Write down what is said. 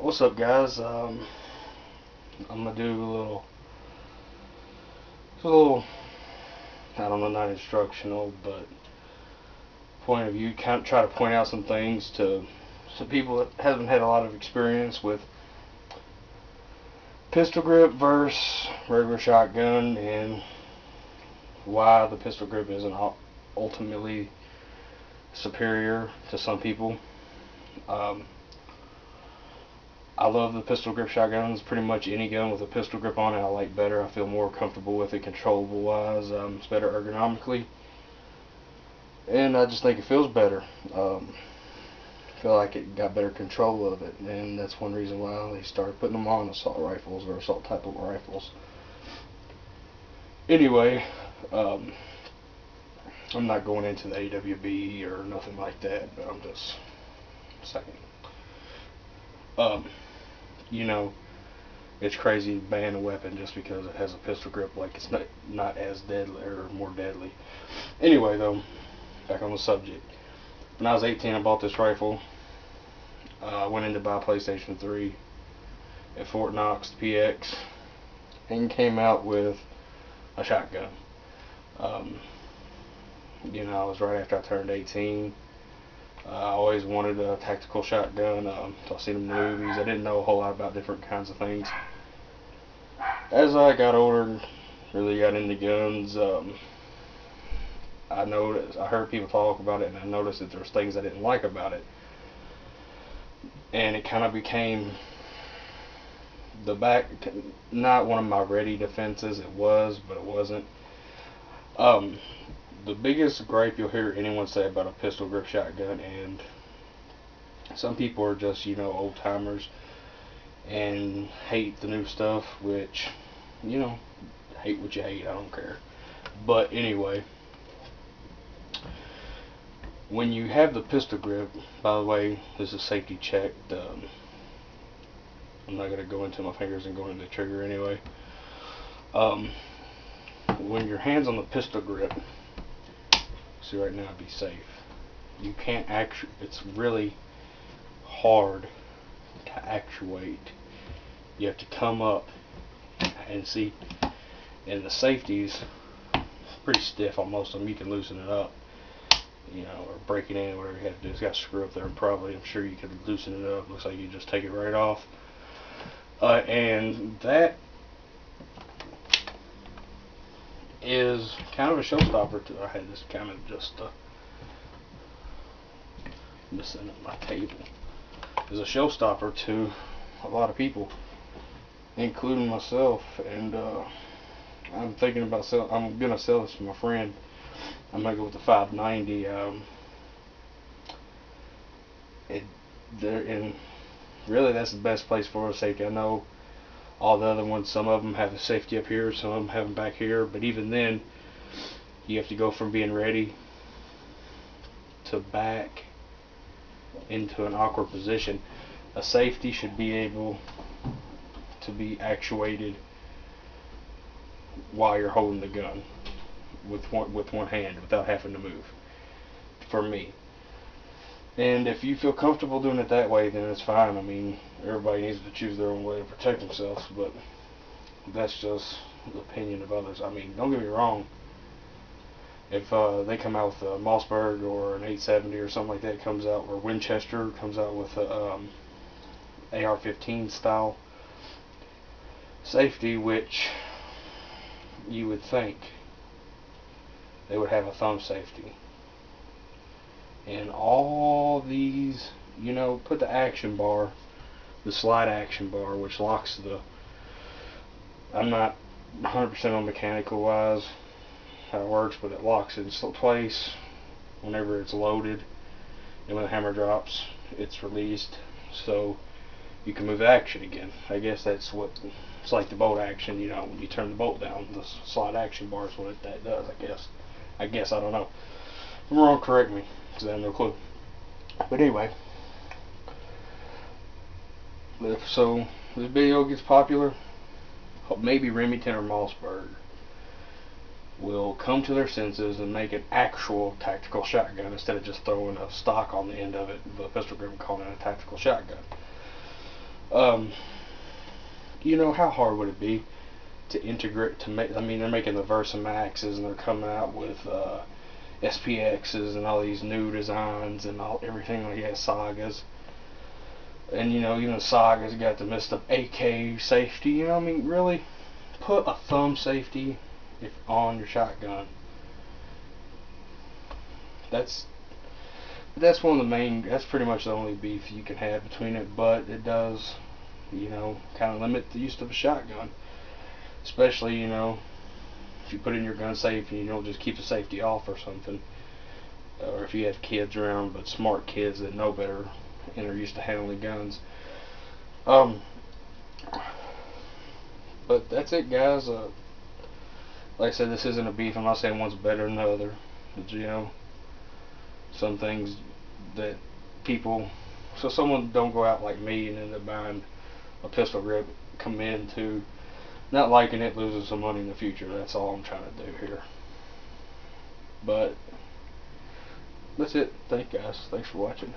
What's up, guys? I'm gonna do a little, I don't know, not instructional, but point of view. Kind of try to point out some things to some people that haven't had a lot of experience with pistol grip versus regular shotgun, and why the pistol grip isn't ultimately superior to some people. Um, I love the pistol grip shotguns. Pretty much any gun with a pistol grip on it I like better. I feel more comfortable with it controllable wise. It's better ergonomically. And I just think it feels better. I feel like it got better control of it. And that's one reason why they started putting them on assault rifles or assault type of rifles. Anyway, um, I'm not going into the AWB or nothing like that, but I'm just saying. Um, you know, it's crazy to ban a weapon just because it has a pistol grip. Like, it's not as deadly or more deadly. Anyway, though, back on the subject. When I was 18, I bought this rifle. I went in to buy a PlayStation 3 at Fort Knox PX, and came out with a shotgun. Um, it was right after I turned 18. I always wanted a tactical shotgun. So I seen them in the movies. I didn't know a whole lot about different kinds of things. As I got older, really got into guns, I heard people talk about it, and I noticed that there was things I didn't like about it. And it kind of became not one of my ready defenses. It was, but it wasn't. Um, the biggest gripe you'll hear anyone say about a pistol grip shotgun, and some people are just, old timers and hate the new stuff, which, hate what you hate, I don't care. But anyway, when you have the pistol grip, by the way, this is safety checked. I'm not going to go into my fingers and go into the trigger anyway. When your hand's on the pistol grip, see right now, be safe. You can't it's really hard to actuate. You have to come up and see, and the safety's pretty stiff on most of them. You can loosen it up, or break it in, whatever you have to do. It's got a screw up there, and probably, I'm sure you could loosen it up. Looks like you just take it right off. And that is kind of a showstopper to, I had this kind of just missing at my table, is a showstopper to a lot of people, including myself. And I'm thinking about I'm gonna sell this to my friend. I'm gonna go with the 590. And really, that's the best place for a safety. I know all the other ones, some of them have a safety up here, some of them have them back here, but even then, you have to go from being ready to back into an awkward position. A safety should be able to be actuated while you're holding the gun with one hand without having to move, for me. And if you feel comfortable doing it that way, then it's fine. I mean, everybody needs to choose their own way to protect themselves, but that's just the opinion of others. I mean, don't get me wrong. If they come out with a Mossberg or an 870 or something like that, comes out, or Winchester comes out with a AR-15 style safety, which you would think they would have a thumb safety. And all these, put the action bar, the slide action bar, which locks I'm not 100% on mechanical wise how it works, but it locks it in place whenever it's loaded, and when the hammer drops, it's released, so you can move the action again. I guess that's what it's like, the bolt action. When you turn the bolt down, the slide action bar is what that does. I guess I don't know. If I'm wrong, correct me, because I have no clue. But anyway, if this video gets popular, maybe Remington or Mossberg will come to their senses and make an actual tactical shotgun instead of just throwing a stock on the end of it with a pistol grip and calling it a tactical shotgun. Um, you know, how hard would it be to integrate, to make, I mean, they're making the Versa Maxes and they're coming out with SPXs and all these new designs and all everything like that, Sagas. And you know, even the Saga's got the messed up AK safety. You know, I mean, really, put a thumb safety on your shotgun. That's that's one of the main. That's pretty much the only beef you can have between it. But it does, you know, kind of limit the use of a shotgun. Especially, you know, if you put in your gun safe and you don't just keep the safety off or something, or if you have kids around, but smart kids that know better and are used to handling guns. Um, but that's it, guys. Like I said, this isn't a beef. I'm not saying one's better than the other. But you know, some things that people, so someone don't go out like me and end up buying a pistol grip, come into not liking it, losing some money in the future. That's all I'm trying to do here. But that's it. Thank you guys. Thanks for watching.